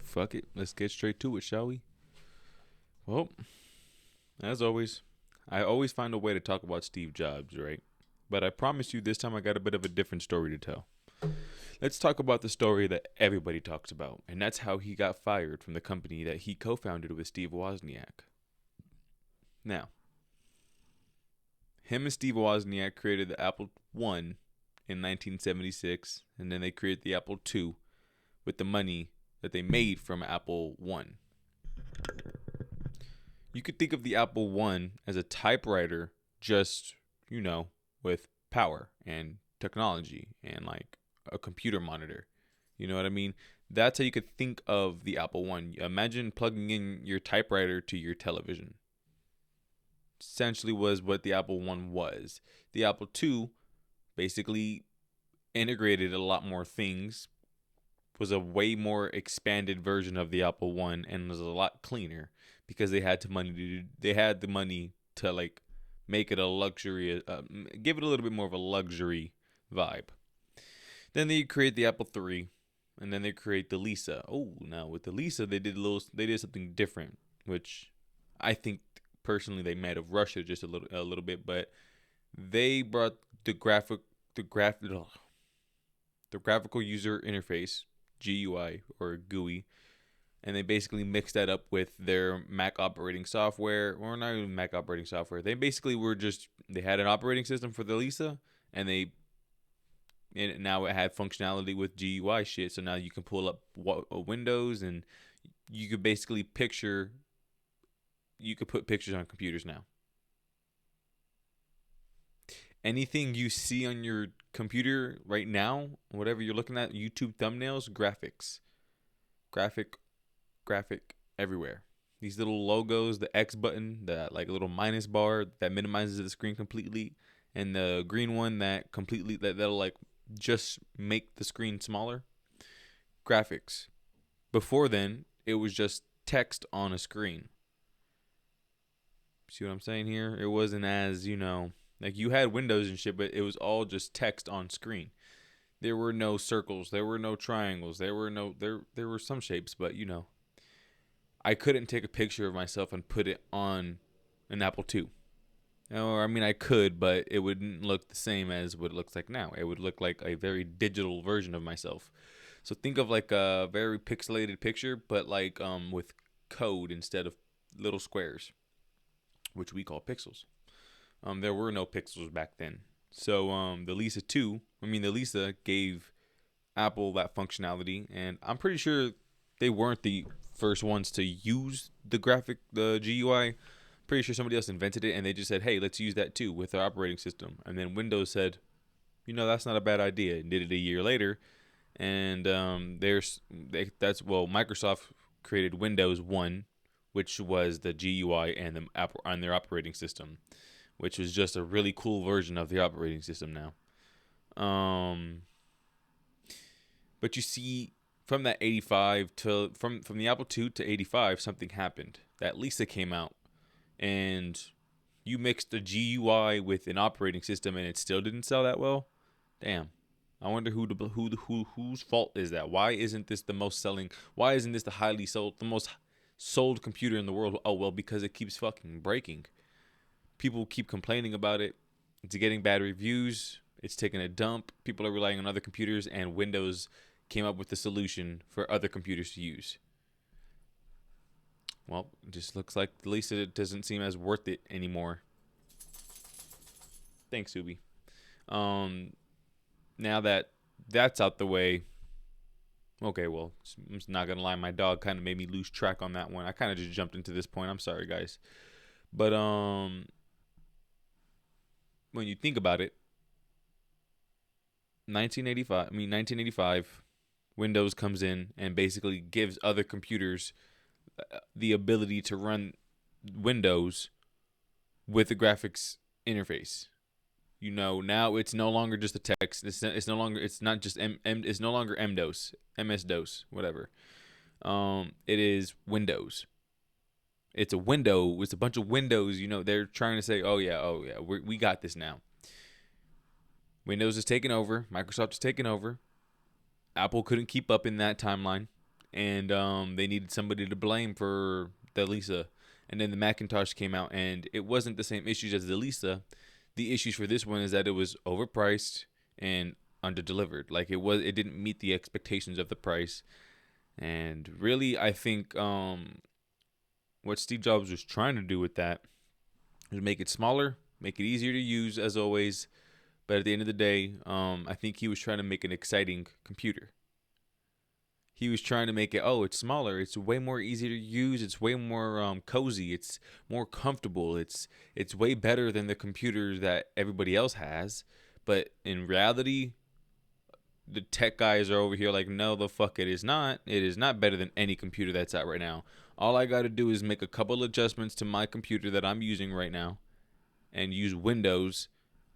fuck it. Let's get straight to it, shall we? Well, as always, I always find a way to talk about Steve Jobs, right? But I promise you this time I got a bit of a different story to tell. Let's talk about the story that everybody talks about, and that's how he got fired from the company that he co founded with Steve Wozniak. Now, him and Steve Wozniak created the Apple I in 1976, and then they created the Apple II with the money that they made from Apple I. You could think of the Apple I as a typewriter, just, with power and technology and like a computer monitor. You know what I mean? That's how you could think of the Apple I. Imagine plugging in your typewriter to your television. Essentially was what the Apple I was. The Apple II basically integrated a lot more things, was a way more expanded version of the Apple I, and was a lot cleaner because they had the money to like make it a luxury, give it a little bit more of a luxury vibe. Then they create the Apple III, and then they create the Lisa. Oh, now with the Lisa, they did something different, which I think personally they might have rushed it just a little bit, but they brought the graphical user interface, GUI or GUI, and they basically mixed that up with their Mac operating software, or not even Mac operating software. They basically they had an operating system for the Lisa, and now it had functionality with GUI shit. So now you can pull up Windows, and you could basically put pictures on computers now. Anything you see on your computer right now, whatever you're looking at, YouTube thumbnails, graphic everywhere. These little logos, the X button, the like little minus bar that minimizes the screen completely, and the green one that'll like just make the screen smaller. Graphics. Before then, it was just text on a screen. See what I'm saying here? It wasn't as, like you had windows and shit, but it was all just text on screen. There were no circles, there were no triangles, there were some shapes, but I couldn't take a picture of myself and put it on an Apple II. Or I mean I could, but it wouldn't look the same as what it looks like now. It would look like a very digital version of myself. So think of like a very pixelated picture, but like with code instead of little squares, which we call pixels. There were no pixels back then. So the Lisa gave Apple that functionality, and I'm pretty sure they weren't the first ones to use the GUI. Pretty sure somebody else invented it, and they just said, "Hey, let's use that too with our operating system." And then Windows said, "That's not a bad idea," and did it a year later. And Microsoft created Windows 1, which was the GUI and the app on their operating system, which was just a really cool version of the operating system now. But you see, from that 85 to from the Apple II to 85, something happened. That Lisa came out, and you mixed a GUI with an operating system, and it still didn't sell that well. Damn. I wonder whose fault is that? Why isn't this the most selling? Why isn't this the most sold computer in the world? Oh well, because it keeps fucking breaking. People keep complaining about it. It's getting bad reviews. It's taking a dump. People are relying on other computers, and Windows came up with the solution for other computers to use. Well, it just looks like at least it doesn't seem as worth it anymore. Thanks, Ubi. Now that that's out the way, okay, well, I'm just not gonna lie, my dog kind of made me lose track on that one. I kind of just jumped into this point. I'm sorry, guys, but when you think about it, 1985, Windows comes in and basically gives other computers the ability to run Windows with the graphics interface. Now it's no longer just a text. It's no longer MS-DOS, whatever. It is Windows. It's a window. It's a bunch of windows. They're trying to say, oh yeah, we got this now. Windows is taking over. Microsoft is taking over. Apple couldn't keep up in that timeline. and they needed somebody to blame for the Lisa. And then the Macintosh came out, and it wasn't the same issues as the Lisa. The issues for this one is that it was overpriced and underdelivered. Like it didn't meet the expectations of the price. And really, I think what Steve Jobs was trying to do with that was make it smaller, make it easier to use, as always. But at the end of the day, I think he was trying to make an exciting computer. He was trying to make it, oh, it's smaller, it's way more easy to use, it's way more cozy, it's more comfortable, it's way better than the computers that everybody else has. But in reality, the tech guys are over here like, no, the fuck it is not. It is not better than any computer that's out right now. All I got to do is make a couple adjustments to my computer that I'm using right now and use Windows,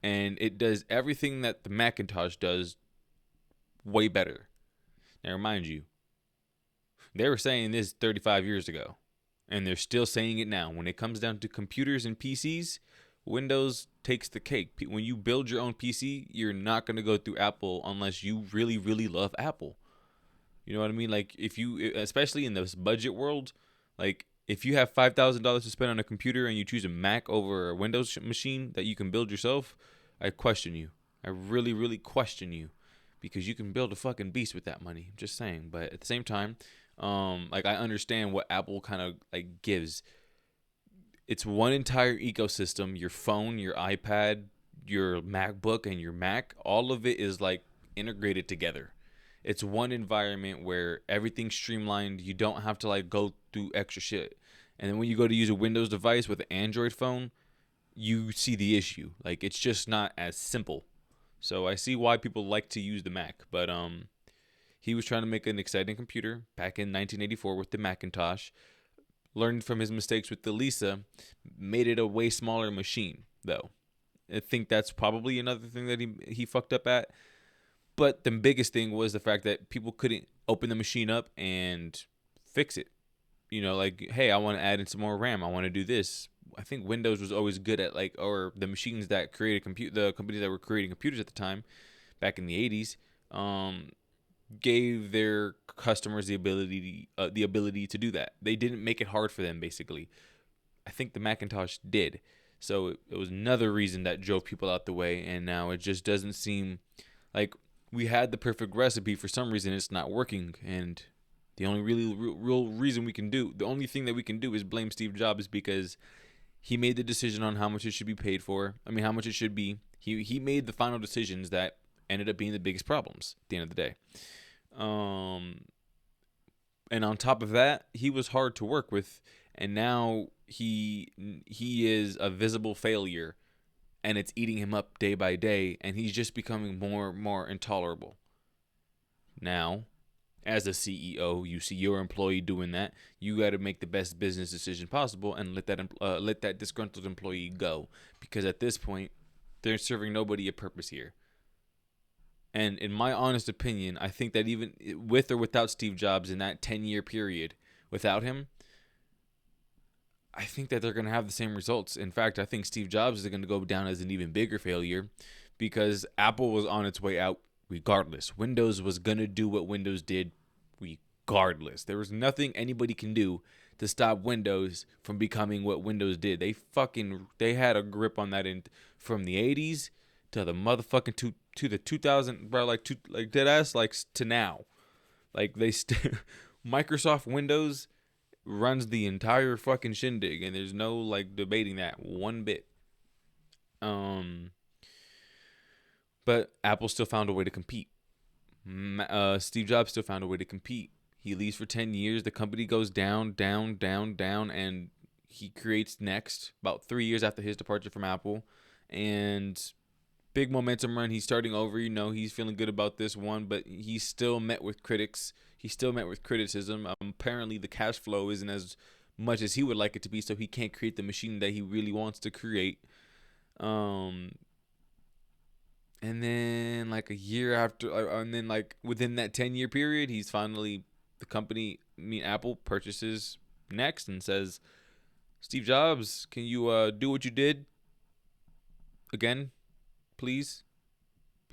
and it does everything that the Macintosh does way better. Now, mind you, they were saying this 35 years ago, and they're still saying it now. When it comes down to computers and PCs, Windows takes the cake. When you build your own PC, you're not going to go through Apple unless you really, really love Apple. You know what I mean? Like, if you, especially in this budget world, like, if you have $5,000 to spend on a computer and you choose a Mac over a Windows machine that you can build yourself, I question you. I really, really question you, because you can build a fucking beast with that money. I'm just saying. But at the same time, like, I understand what Apple kind of like gives. It's one entire ecosystem. Your phone, your iPad, your MacBook, and your Mac, all of it is like integrated together. It's one environment where everything's streamlined. You don't have to like go through extra shit. And then when you go to use a Windows device with an Android phone, you see the issue. Like, it's just not as simple. So I see why people like to use the Mac, but he was trying to make an exciting computer back in 1984 with the Macintosh. Learned from his mistakes with the Lisa, made it a way smaller machine, though. I think that's probably another thing that he fucked up at. But the biggest thing was the fact that people couldn't open the machine up and fix it. You know, like, hey, I want to add in some more RAM. I want to do this. I think Windows was always good at, like, or the machines that created the companies that were creating computers at the time, back in the 80s, gave their customers the ability to do that. They didn't make it hard for them, basically. I think the Macintosh did. So it was another reason that drove people out the way, and now it just doesn't seem like we had the perfect recipe. For some reason, it's not working, and the only really real reason we can do, the only thing that we can do is blame Steve Jobs, because he made the decision on how much it should be paid for. I mean, how much it should be. He made the final decisions that ended up being the biggest problems at the end of the day. And on top of that, he was hard to work with, and now he is a visible failure, and it's eating him up day by day, and he's just becoming more and more intolerable. Now, as a CEO, you see your employee doing that, you got to make the best business decision possible and let that disgruntled employee go, because at this point, they're serving nobody a purpose here. And in my honest opinion, I think that even with or without Steve Jobs in that 10-year period, without him, I think that they're going to have the same results. In fact, I think Steve Jobs is going to go down as an even bigger failure, because Apple was on its way out regardless. Windows was going to do what Windows did regardless. There was nothing anybody can do to stop Windows from becoming what Windows did. They had a grip on that from the 80s to the motherfucking to the 2000, bro, like dead ass, like to now. Like Microsoft Windows runs the entire fucking shindig, and there's no like debating that one bit. But Apple still found a way to compete. Steve Jobs still found a way to compete. He leaves for 10 years. The company goes down, down, down, down, and he creates Next about 3 years after his departure from Apple. And big momentum run. He's starting over. You know, he's feeling good about this one, but he's still met with critics. He's still met with criticism. Apparently, the cash flow isn't as much as he would like it to be, so he can't create the machine that he really wants to create. And then like a year after, and then like within that 10-year period, he's finally, Apple purchases Next and says, Steve Jobs, can you do what you did again, please?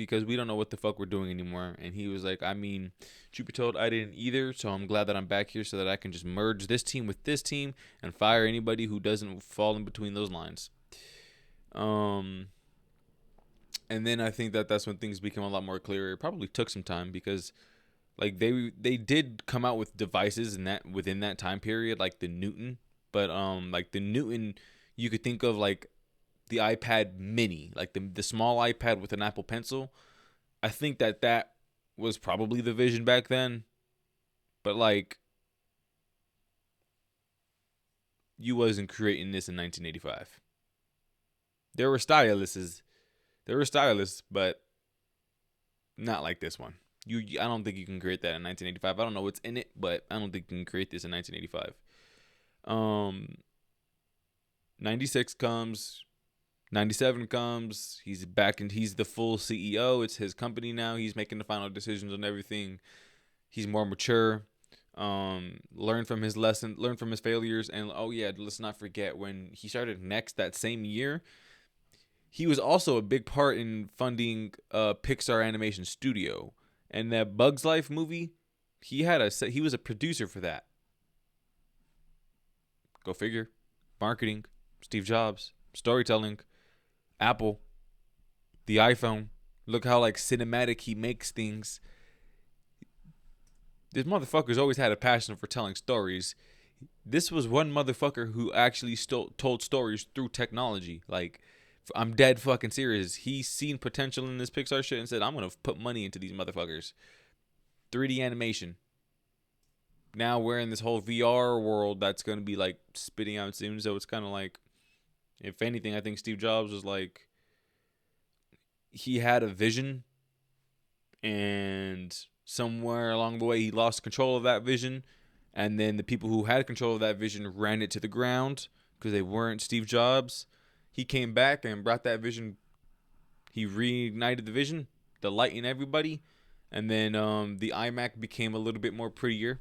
because we don't know what the fuck we're doing anymore. And he was like, I mean, truth be told, I didn't either. So I'm glad that I'm back here so that I can just merge this team with this team and fire anybody who doesn't fall in between those lines. And then I think that that's when things became a lot more clear. It probably took some time because like they did come out with devices in that within that time period, like the Newton, but like the Newton, you could think of like the iPad Mini, like the small iPad with an Apple Pencil. I think that that was probably the vision back then, but like you wasn't creating this in 1985. There were stylists, but not like this one. I don't think you can create that in 1985. I don't know what's in it, but I don't think you can create this in 1985. 96 comes, 97 comes. He's back and he's the full CEO. It's his company now. He's making the final decisions on everything. He's more mature. Learn from his lesson, learn from his failures, and oh yeah, let's not forget when he started Next that same year. He was also a big part in funding Pixar Animation Studio, and that Bugs Life movie. He was a producer for that. Go figure. Marketing, Steve Jobs, storytelling, Apple, the iPhone. Look how like cinematic he makes things. This motherfucker's always had a passion for telling stories. This was one motherfucker who actually told stories through technology. Like, I'm dead fucking serious. He's seen potential in this Pixar shit and said, I'm going to put money into these motherfuckers. 3D animation. Now we're in this whole VR world that's going to be like spitting out soon. So it's kind of like, if anything, I think Steve Jobs was like, he had a vision and somewhere along the way he lost control of that vision, and then the people who had control of that vision ran it to the ground because they weren't Steve Jobs. He came back and brought that vision. He reignited the vision, the light in everybody, and then the iMac became a little bit more prettier.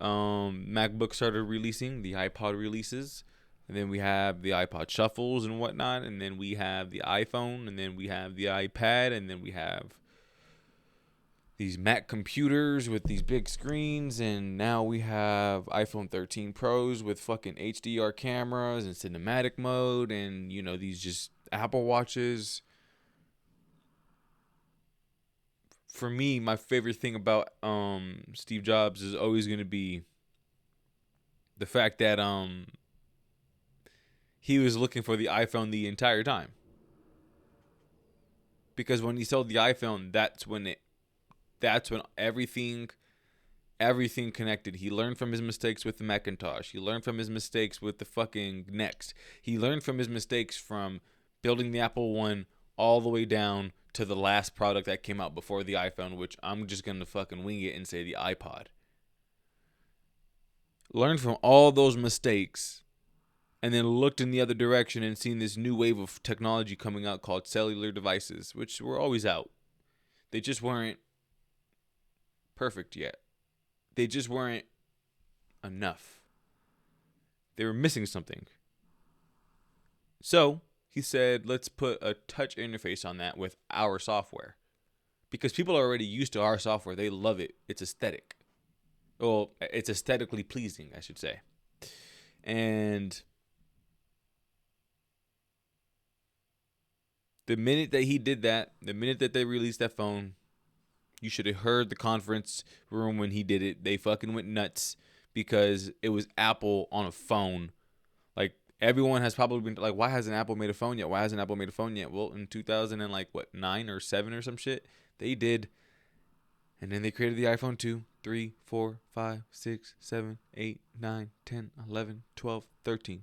MacBook started releasing, the iPod releases, and then we have the iPod shuffles and whatnot, and then we have the iPhone, and then we have the iPad, and then we have these Mac computers with these big screens, and now we have iPhone 13 Pros with fucking HDR cameras and cinematic mode, and you know, these just Apple Watches. For me, my favorite thing about Steve Jobs is always going to be the fact that he was looking for the iPhone the entire time. Because when he sold the iPhone, that's when everything connected. He learned from his mistakes with the Macintosh. He learned from his mistakes with the fucking Next. He learned from his mistakes from building the Apple One all the way down to the last product that came out before the iPhone, which I'm just going to fucking wing it and say the iPod. Learned from all those mistakes and then looked in the other direction and seen this new wave of technology coming out called cellular devices, which were always out. They just weren't perfect yet. They just weren't enough. They were missing something. So he said, let's put a touch interface on that with our software. Because people are already used to our software. They love it. It's aesthetic. Well, it's aesthetically pleasing, I should say. And the minute that he did that, the minute that they released that phone, you should have heard the conference room when he did it. They fucking went nuts because it was Apple on a phone. Like, everyone has probably been like, why hasn't Apple made a phone yet? Why hasn't Apple made a phone yet? Well, in 2009 or 7 or some shit, they did. And then they created the iPhone 2, 3, 4, 5, 6, 7, 8, 9, 10, 11, 12, 13.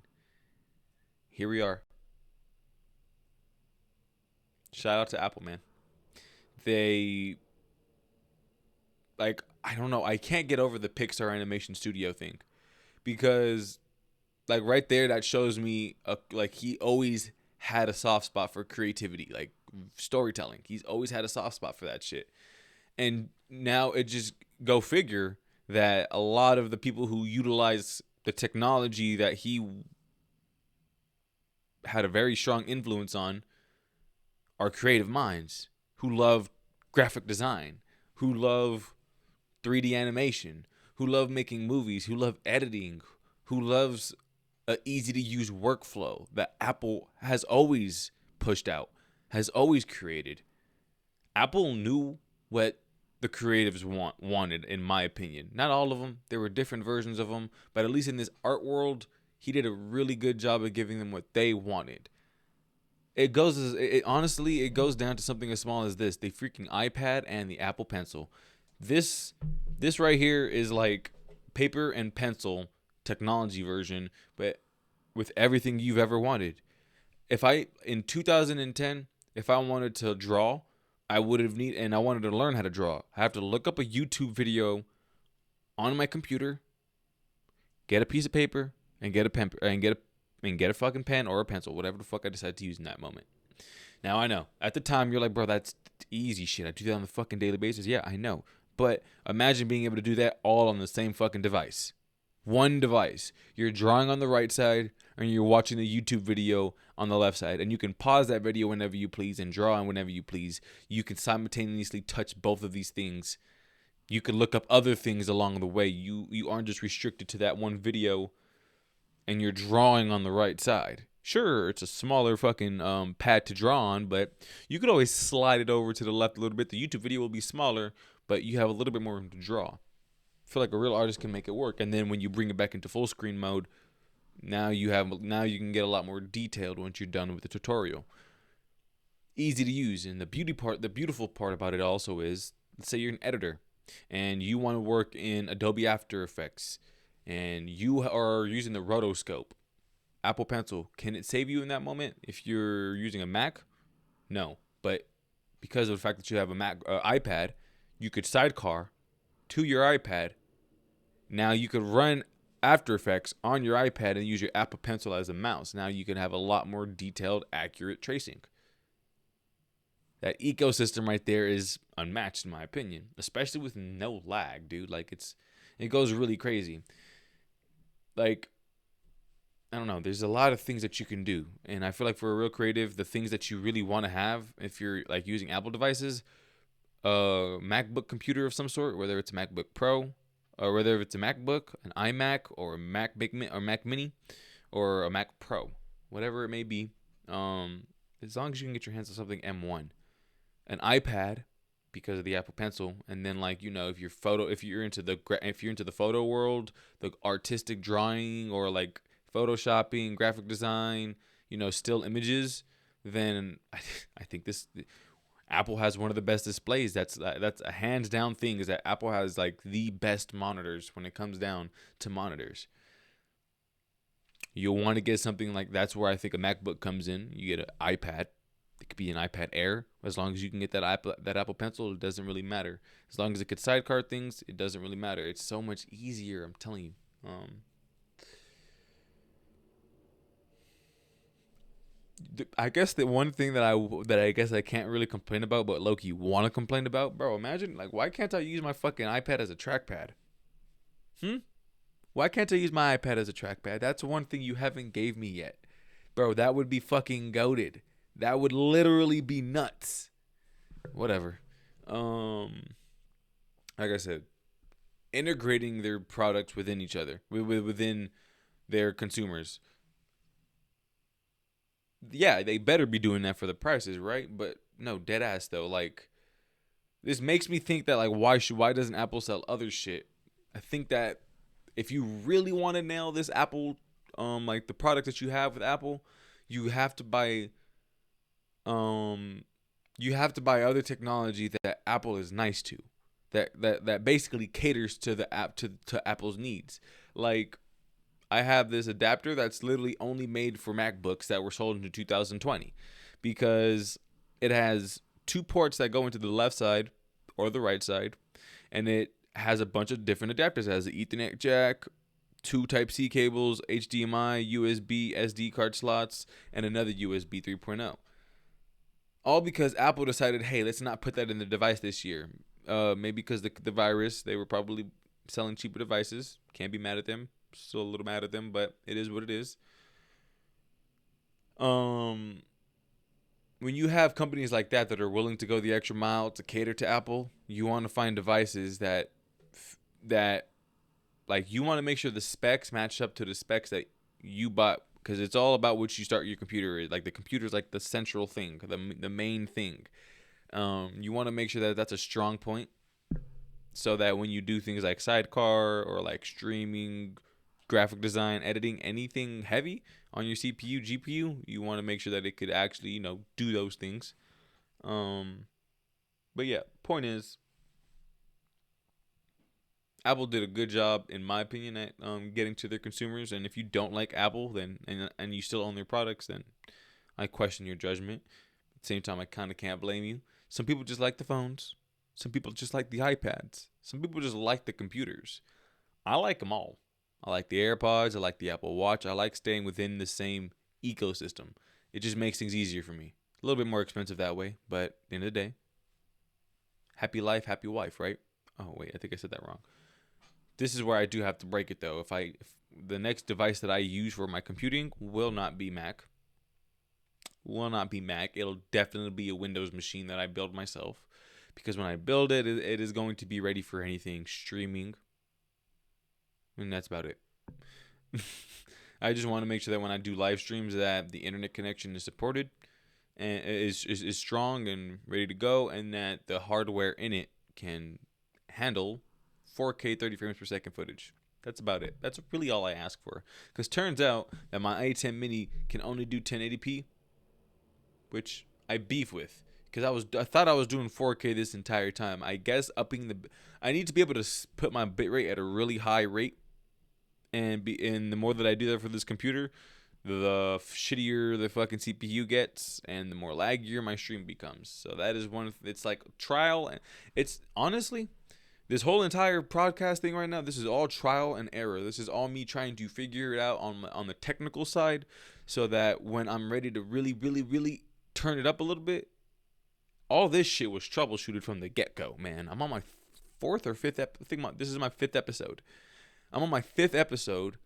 Here we are. Shout out to Apple, man. They, like, I don't know. I can't get over the Pixar Animation Studio thing. Because, like, right there, that shows me, like, he always had a soft spot for creativity. Like, storytelling. He's always had a soft spot for that shit. And now it just, go figure, that a lot of the people who utilize the technology that he had a very strong influence on are creative minds who love graphic design, who love 3D animation, who love making movies, who love editing, who loves a easy to use workflow that Apple has always pushed out, has always created. Apple knew what the creatives wanted, in my opinion. Not all of them. There were different versions of them, but at least in this art world, he did a really good job of giving them what they wanted. Honestly, it goes down to something as small as this: the freaking iPad and the Apple Pencil. This right here is like paper and pencil technology version, but with everything you've ever wanted. If I in 2010, if I wanted to draw, I would have and I wanted to learn how to draw. I have to look up a YouTube video on my computer, get a piece of paper, and get a pen and get a fucking pen or a pencil, whatever the fuck I decide to use in that moment. Now I know at the time you're like, bro, that's easy shit. I do that on the fucking daily basis. Yeah, I know. But imagine being able to do that all on the same fucking device. One device. You're drawing on the right side and you're watching the YouTube video on the left side. And you can pause that video whenever you please and draw on whenever you please. You can simultaneously touch both of these things. You can look up other things along the way. You aren't just restricted to that one video and you're drawing on the right side. Sure, it's a smaller fucking pad to draw on, but you could always slide it over to the left a little bit. The YouTube video will be smaller, but you have a little bit more room to draw. I feel like a real artist can make it work. And then when you bring it back into full screen mode, now you can get a lot more detailed once you're done with the tutorial. Easy to use. And the beautiful part about it also is, let's say you're an editor and you want to work in Adobe After Effects and you are using the rotoscope. Apple Pencil, can it save you in that moment if you're using a Mac? No, but because of the fact that you have a iPad, you could sidecar to your iPad. Now you could run After Effects on your iPad and use your Apple Pencil as a mouse. Now you can have a lot more detailed, accurate tracing. That ecosystem right there is unmatched in my opinion, especially with no lag, dude. Like it goes really crazy. Like, I don't know. There's a lot of things that you can do. And I feel like for a real creative, the things that you really want to have, if you're like using Apple devices, a MacBook computer of some sort, whether it's a MacBook Pro, or whether it's a MacBook, an iMac, or a Mac Mini, or a Mac Pro, whatever it may be. As long as you can get your hands on something M1, an iPad, because of the Apple Pencil, and then like if you're into the photo world, the artistic drawing or like photoshopping, graphic design, still images, then I think Apple has one of the best displays. That's a hands down thing, is that Apple has like the best monitors when it comes down to monitors. You'll want to get something like, that's where I think a MacBook comes in. You get an iPad. It could be an iPad Air. As long as you can get that Apple Pencil, it doesn't really matter. As long as it could sidecar things, it doesn't really matter. It's so much easier, I'm telling you. I guess the one thing that I guess I can't really complain about, but low-key want to complain about, bro, imagine, like, why can't I use my fucking iPad as a trackpad? Why can't I use my iPad as a trackpad? That's one thing you haven't gave me yet. Bro, that would be fucking goated. That would literally be nuts. Whatever. Like I said, integrating their products within each other, within their consumers. Yeah, they better be doing that for the prices, right? But no, dead ass though. Like, this makes me think that, like, why doesn't Apple sell other shit? I think that if you really want to nail this Apple, like the product that you have with Apple, you have to buy other technology that Apple is nice to, that basically caters to the app to Apple's needs. Like, I have this adapter that's literally only made for MacBooks that were sold into 2020, because it has two ports that go into the left side or the right side, and it has a bunch of different adapters. It has an Ethernet jack, two Type-C cables, HDMI, USB, SD card slots, and another USB 3.0. All because Apple decided, hey, let's not put that in the device this year. Maybe because the virus, they were probably selling cheaper devices. Can't be mad at them. Still a little mad at them, but it is what it is. when you have companies like that that are willing to go the extra mile to cater to Apple, you want to find devices that like you want to make sure the specs match up to the specs that you bought, because it's all about what you start your computer is. Like the computer's like the central thing, the main thing. You want to make sure that that's a strong point, so that when you do things like sidecar or like streaming, graphic design, editing, anything heavy on your CPU, GPU, you want to make sure that it could actually, do those things. Um, but yeah, point is, Apple did a good job, in my opinion, at getting to their consumers. And if you don't like Apple, then and you still own their products, then I question your judgment. At the same time, I kind of can't blame you. Some people just like the phones. Some people just like the iPads. Some people just like the computers. I like them all. I like the AirPods. I like the Apple Watch. I like staying within the same ecosystem. It just makes things easier for me. A little bit more expensive that way, but at the end of the day, happy life, happy wife, right? Oh wait, I think I said that wrong. This is where I do have to break it though. If the next device that I use for my computing will not be Mac. Will not be Mac. It'll definitely be a Windows machine that I build myself. Because when I build it, it is going to be ready for anything streaming. And that's about it. I just want to make sure that when I do live streams that the internet connection is supported and is strong and ready to go, and that the hardware in it can handle 4K 30 frames per second footage. That's about it. That's really all I ask for. Because turns out that my A10 mini can only do 1080p, which I beef with. Because I thought I was doing 4K this entire time. I guess I need to be able to put my bitrate at a really high rate, and the more that I do that for this computer, the shittier the fucking CPU gets, and the more laggier my stream becomes. So that is it's like trial, and it's honestly, this whole entire podcast thing right now, this is all trial and error. This is all me trying to figure it out on the technical side, so that when I'm ready to really, really, really turn it up a little bit, all this shit was troubleshooted from the get-go, man. I'm on my fourth or fifth this is my fifth episode. I'm on my fifth episode,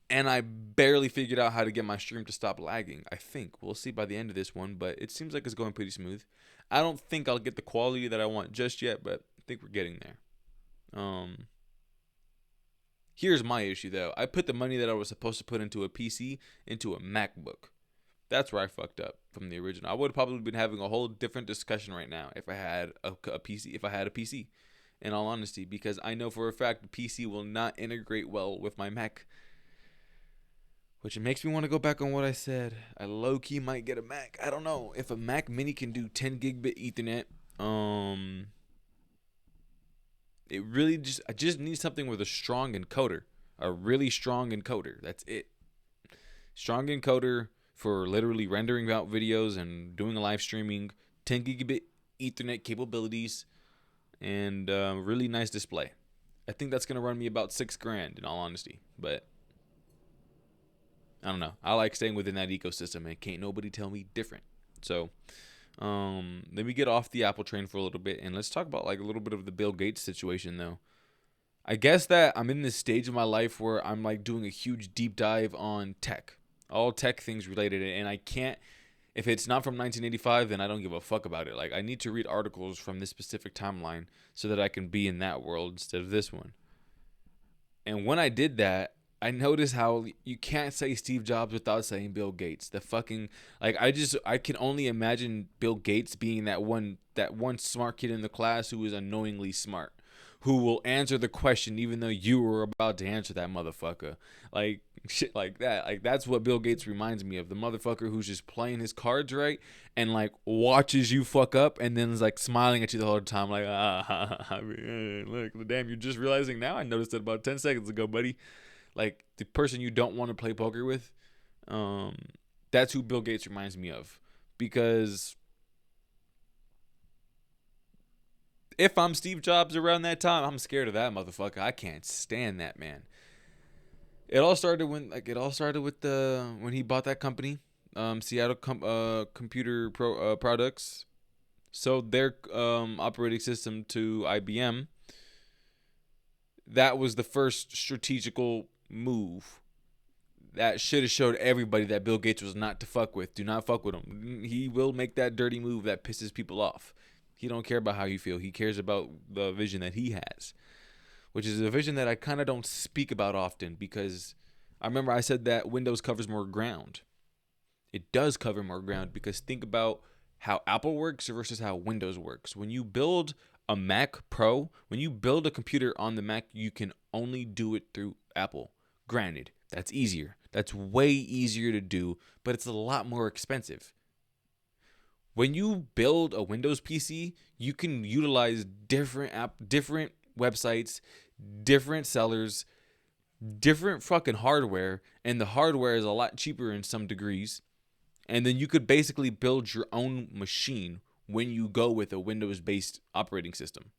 and I barely figured out how to get my stream to stop lagging. I think we'll see by the end of this one, but it seems like it's going pretty smooth. I don't think I'll get the quality that I want just yet, but I think we're getting there. Here's my issue though. I put the money that I was supposed to put into a PC into a MacBook. That's where I fucked up from the original. I would have probably been having a whole different discussion right now if I had a PC. If I had a PC, in all honesty, because I know for a fact the PC will not integrate well with my Mac. Which it makes me want to go back on what I said. I low-key might get a Mac. I don't know if a Mac Mini can do 10 gigabit Ethernet. I just need something with a strong encoder, a really strong encoder. That's it. Strong encoder for literally rendering out videos and doing a live streaming. 10 gigabit Ethernet capabilities, and really nice display. I think that's gonna run me about $6,000 in all honesty, but I don't know. I like staying within that ecosystem, and can't nobody tell me different. So, let me get off the Apple train for a little bit, and let's talk about like a little bit of the Bill Gates situation, though. I guess that I'm in this stage of my life where I'm like doing a huge deep dive on tech, all tech things related, and I can't. If it's not from 1985, then I don't give a fuck about it. Like, I need to read articles from this specific timeline so that I can be in that world instead of this one. And when I did that, I noticed how you can't say Steve Jobs without saying Bill Gates. The fucking, like, I can only imagine Bill Gates being that one smart kid in the class who is annoyingly smart, who will answer the question even though you were about to answer that motherfucker. Like, shit like that. Like, that's what Bill Gates reminds me of. The motherfucker who's just playing his cards right and, like, watches you fuck up and then is, like, smiling at you the whole time. Like, look, damn, you're just realizing now? I noticed it about 10 seconds ago, buddy. Like, the person you don't want to play poker with. That's who Bill Gates reminds me of. Because if I'm Steve Jobs around that time, I'm scared of that motherfucker. I can't stand that man. It all started with when he bought that company, Seattle Computer Products, sold their operating system to IBM. That was the first strategical move that should have showed everybody that Bill Gates was not to fuck with. Do not fuck with him. He will make that dirty move that pisses people off. He don't care about how you feel. He cares about the vision that he has, which is a vision that I kind of don't speak about often, because I remember I said that Windows covers more ground. It does cover more ground, because think about how Apple works versus how Windows works. When you build a Mac Pro, when you build a computer on the Mac, you can only do it through Apple. Granted, that's easier. That's way easier to do, but it's a lot more expensive. When you build a Windows PC, you can utilize different websites, different sellers, different fucking hardware, and the hardware is a lot cheaper in some degrees. And then you could basically build your own machine when you go with a Windows-based operating system.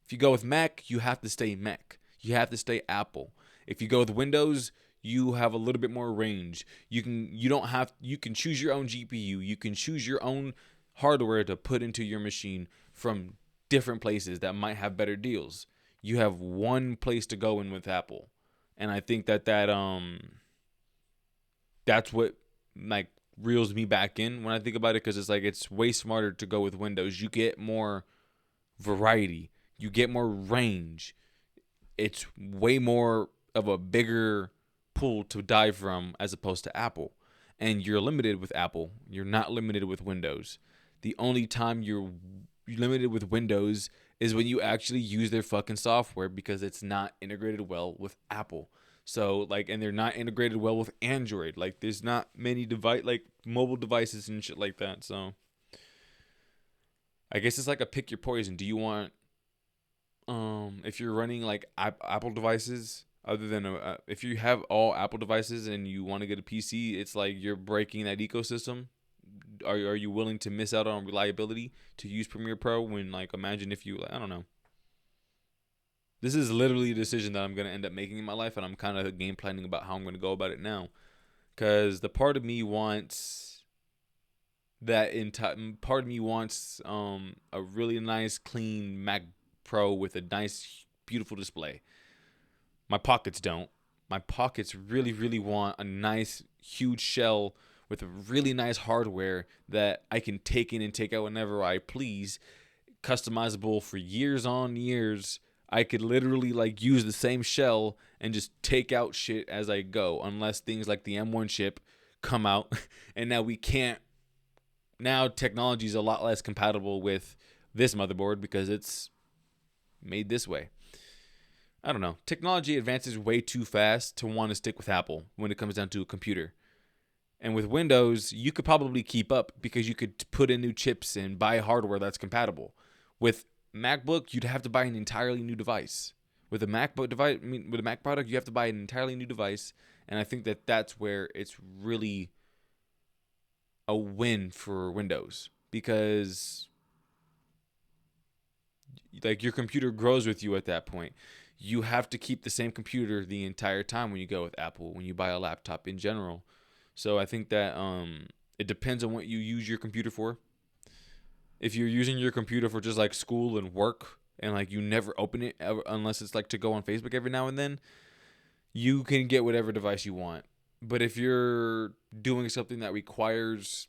If you go with Mac, you have to stay Mac. You have to stay Apple. If you go with Windows, you have a little bit more range. You can choose your own GPU. You can choose your own hardware to put into your machine from different places that might have better deals. You have one place to go in with Apple. And I think that's what like reels me back in when I think about it, because it's like it's way smarter to go with Windows. You get more variety. You get more range. It's way more of a bigger pool to dive from as opposed to Apple. And you're limited with Apple. You're not limited with Windows. The only time you're limited with Windows is when you actually use their fucking software, because it's not integrated well with Apple. So like, and they're not integrated well with Android. Like there's not many mobile devices and shit like that. So I guess it's like a pick your poison. Do you want, if you're running like Apple devices, other than if you have all Apple devices and you want to get a PC, it's like you're breaking that ecosystem. Are you willing to miss out on reliability to use Premiere Pro when, like, imagine if you, I don't know. This is literally a decision that I'm going to end up making in my life, and I'm kind of game planning about how I'm going to go about it now. Because the part of me wants part of me wants a really nice, clean Mac Pro with a nice, beautiful display. My pockets don't. My pockets really, really want a nice, huge shell with a really nice hardware that I can take in and take out whenever I please. Customizable for years on years. I could literally like use the same shell and just take out shit as I go, unless things like the M1 chip come out and now we can't. Now technology is a lot less compatible with this motherboard because it's made this way. I don't know. Technology advances way too fast to want to stick with Apple when it comes down to a computer. And with Windows, you could probably keep up because you could put in new chips and buy hardware that's compatible. With MacBook, you'd have to buy an entirely new device. With a MacBook device, with a Mac product, you have to buy an entirely new device, and I think that that's where it's really a win for Windows, because like your computer grows with you at that point. You have to keep the same computer the entire time when you go with Apple, when you buy a laptop in general. So I think that it depends on what you use your computer for. If you're using your computer for just like school and work, and like you never open it ever, unless it's like to go on Facebook every now and then, you can get whatever device you want. But if you're doing something that requires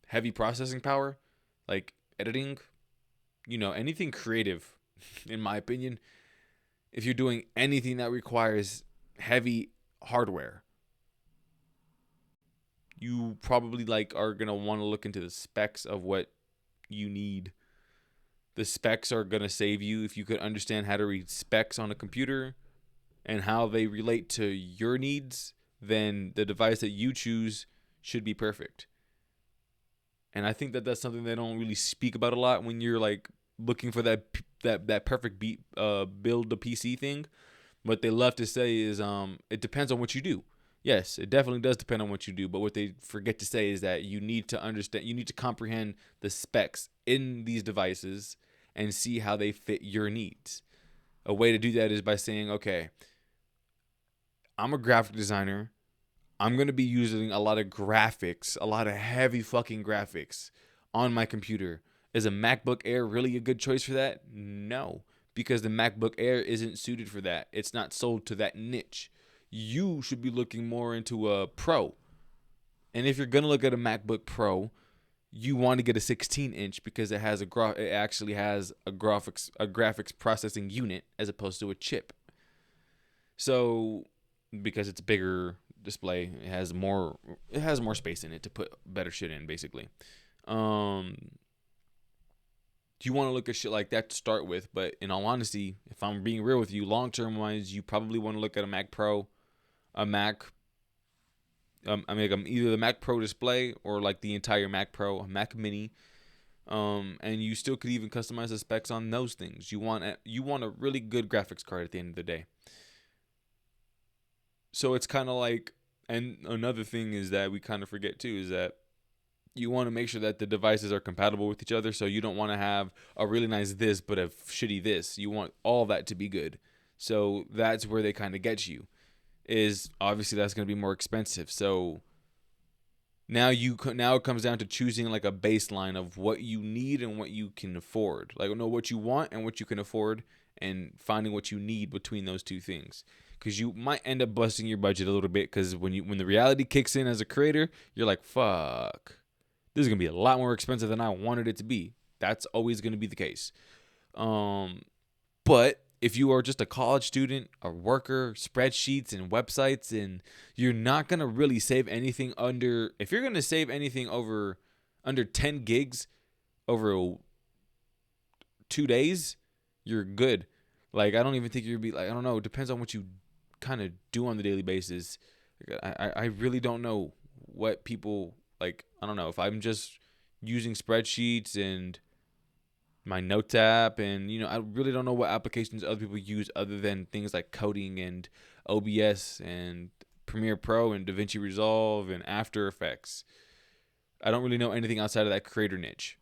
heavy processing power, like editing, anything creative, in my opinion, if you're doing anything that requires heavy hardware, you probably like are going to want to look into the specs of what you need. The specs are going to save you if you could understand how to read specs on a computer and how they relate to your needs. Then the device that you choose should be perfect. And I think that that's something they don't really speak about a lot when you're like looking for that perfect build a PC thing. What they love to say is it depends on what you do. Yes, it definitely does depend on what you do, but what they forget to say is that you need to understand, you need to comprehend the specs in these devices and see how they fit your needs. A way to do that is by saying, okay, I'm a graphic designer. I'm going to be using a lot of graphics, a lot of heavy fucking graphics on my computer. Is a MacBook Air really a good choice for that? No, because the MacBook Air isn't suited for that. It's not sold to that niche. you should be looking more into a Pro. And if you're gonna look at a MacBook Pro, you want to get a 16-inch because it has it actually has a graphics processing unit as opposed to a chip. So because it's bigger display, it has more space in it to put better shit in, basically. Um you want to look at shit like that to start with, but in all honesty, if I'm being real with you, long term wise, you probably want to look at a Mac Pro, a Mac. Either the Mac Pro display or like the entire Mac Pro, a Mac Mini. And you still could even customize the specs on those things. You want a really good graphics card at the end of the day. So it's kind of like, and another thing is that we kind of forget too is that you want to make sure that the devices are compatible with each other. So you don't want to have a really nice this but a shitty this. You want all that to be good. So that's where they kind of get you. Is obviously that's going to be more expensive. So now it comes down to choosing like a baseline of what you need and what you can afford. Like know what you want and what you can afford, and finding what you need between those two things. Because you might end up busting your budget a little bit. Because when the reality kicks in as a creator, you're like, fuck, this is gonna be a lot more expensive than I wanted it to be. That's always gonna be the case. But if you are just a college student, a worker, spreadsheets and websites, and you're not going to really save anything if you're going to save anything under 10 gigs over 2 days, you're good. Like, I don't even think you'd be like, I don't know. It depends on what you kind of do on the daily basis. I really don't know what people like. I don't know if I'm just using spreadsheets and my notes app, and I really don't know what applications other people use other than things like coding and OBS and Premiere Pro and DaVinci Resolve and After Effects. I don't really know anything outside of that creator niche.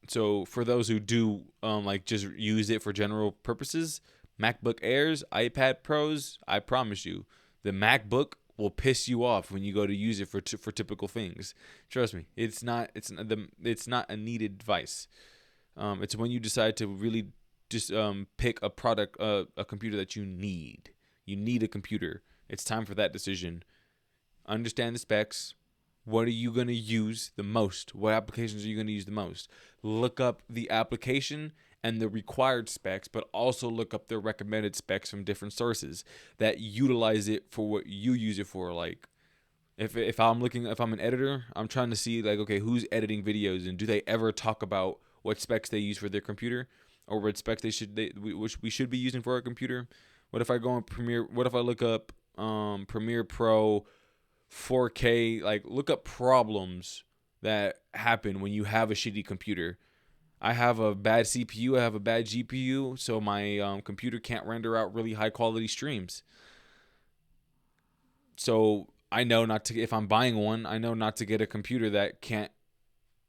So for those who do like just use it for general purposes, MacBook Airs, iPad Pros, I promise you, the MacBook will piss you off when you go to use it for typical things. Trust me, it's not a needed device. It's when you decide to really just pick a product, a computer that you need. You need a computer. It's time for that decision. Understand the specs. What are you going to use the most? What applications are you going to use the most? Look up the application and the required specs, but also look up the recommended specs from different sources that utilize it for what you use it for. Like if I'm an editor, I'm trying to see like, okay, who's editing videos and do they ever talk about what specs they use for their computer or what specs which we should be using for our computer? What if I go on Premiere? What if I look up Premiere Pro 4K? Like look up problems that happen when you have a shitty computer. I have a bad CPU, I have a bad GPU, so my computer can't render out really high quality streams. So I know not to, if I'm buying one, I know not to get a computer that can't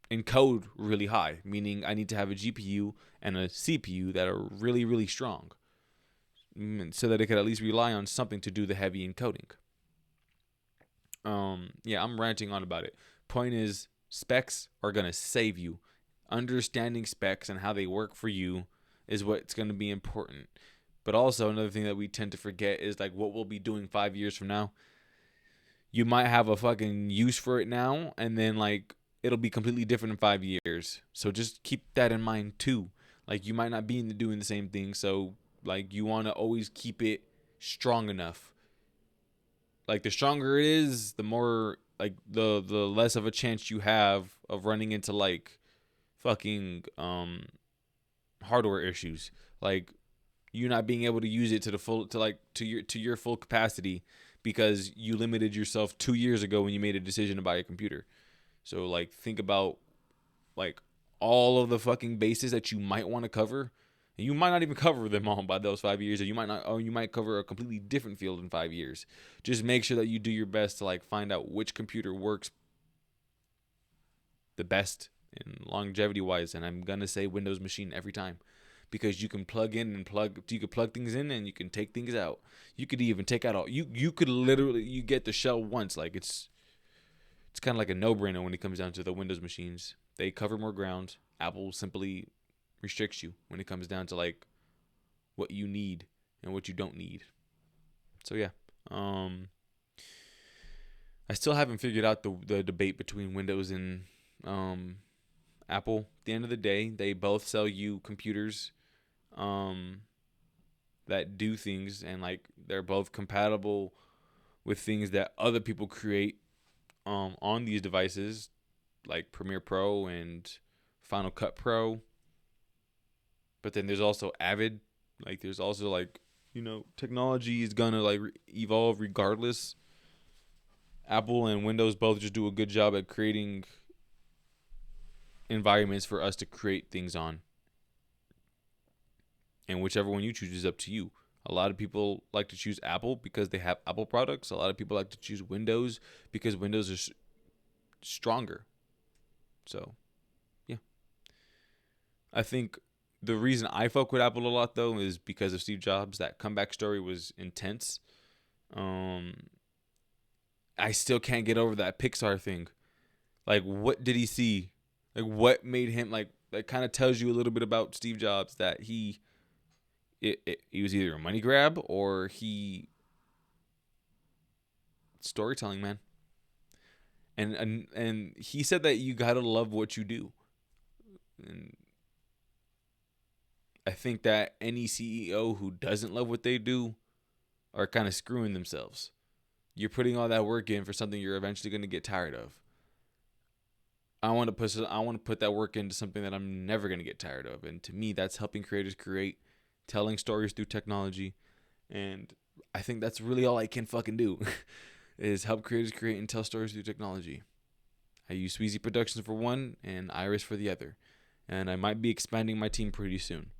encode really high, meaning I need to have a GPU and a CPU that are really, really strong so that it could at least rely on something to do the heavy encoding. Yeah, I'm ranting on about it. Point is, specs are going to save you. Understanding specs and how they work for you is what's going to be important. But also another thing that we tend to forget is like what we'll be doing 5 years from now. You might have a fucking use for it now, and then like it'll be completely different in 5 years. So just keep that in mind too. Like you might not be doing the same thing, so like you want to always keep it strong enough. Like the stronger it is, the more like the less of a chance you have of running into like fucking hardware issues, like you not being able to use it to the full to your full capacity because you limited yourself 2 years ago when you made a decision to buy a computer. So like think about like all of the fucking bases that you might want to cover. And you might not even cover them all by those 5 years, or you might cover a completely different field in 5 years. Just make sure that you do your best to like find out which computer works the best in longevity wise, and I'm gonna say Windows machine every time, because you can plug things in and you can take things out. You could even take out you could literally, you get the shell once. Like it's kind of like a no-brainer when it comes down to the Windows machines. They cover more ground. Apple simply restricts you when it comes down to like what you need and what you don't need. So yeah. Um, I still haven't figured out the debate between Windows and um, Apple. At the end of the day, they both sell you computers um, that do things, and like they're both compatible with things that other people create on these devices, like Premiere Pro and Final Cut Pro. But then there's also Avid. Like there's also like, technology is gonna like evolve regardless. Apple and Windows both just do a good job at creating environments for us to create things on. And whichever one you choose is up to you. A lot of people like to choose Apple because they have Apple products. A lot of people like to choose Windows because Windows is stronger. So, yeah. I think the reason I fuck with Apple a lot, though, is because of Steve Jobs. That comeback story was intense. Um, I still can't get over that Pixar thing. Like, what did he see? Like, what made him, like, that kind of tells you a little bit about Steve Jobs, that he was either a money grab or storytelling, man. And he said that you gotta love what you do. And I think that any CEO who doesn't love what they do are kind of screwing themselves. You're putting all that work in for something you're eventually gonna get tired of. I want to put that work into something that I'm never gonna get tired of. And to me, that's helping creators create, telling stories through technology. And I think that's really all I can fucking do is help creators create and tell stories through technology. I use Sweezy Productions for one and Iris for the other. And I might be expanding my team pretty soon.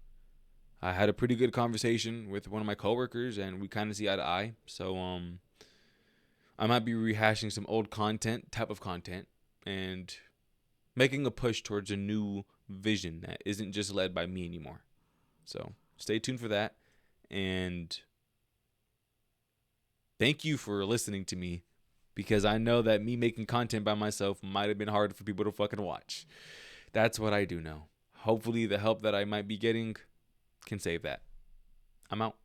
I had a pretty good conversation with one of my coworkers and we kind of see eye to eye. So I might be rehashing some old type of content, and making a push towards a new vision that isn't just led by me anymore. So stay tuned for that. And thank you for listening to me, because I know that me making content by myself might have been hard for people to fucking watch. That's what I do know. Hopefully, the help that I might be getting can save that. I'm out.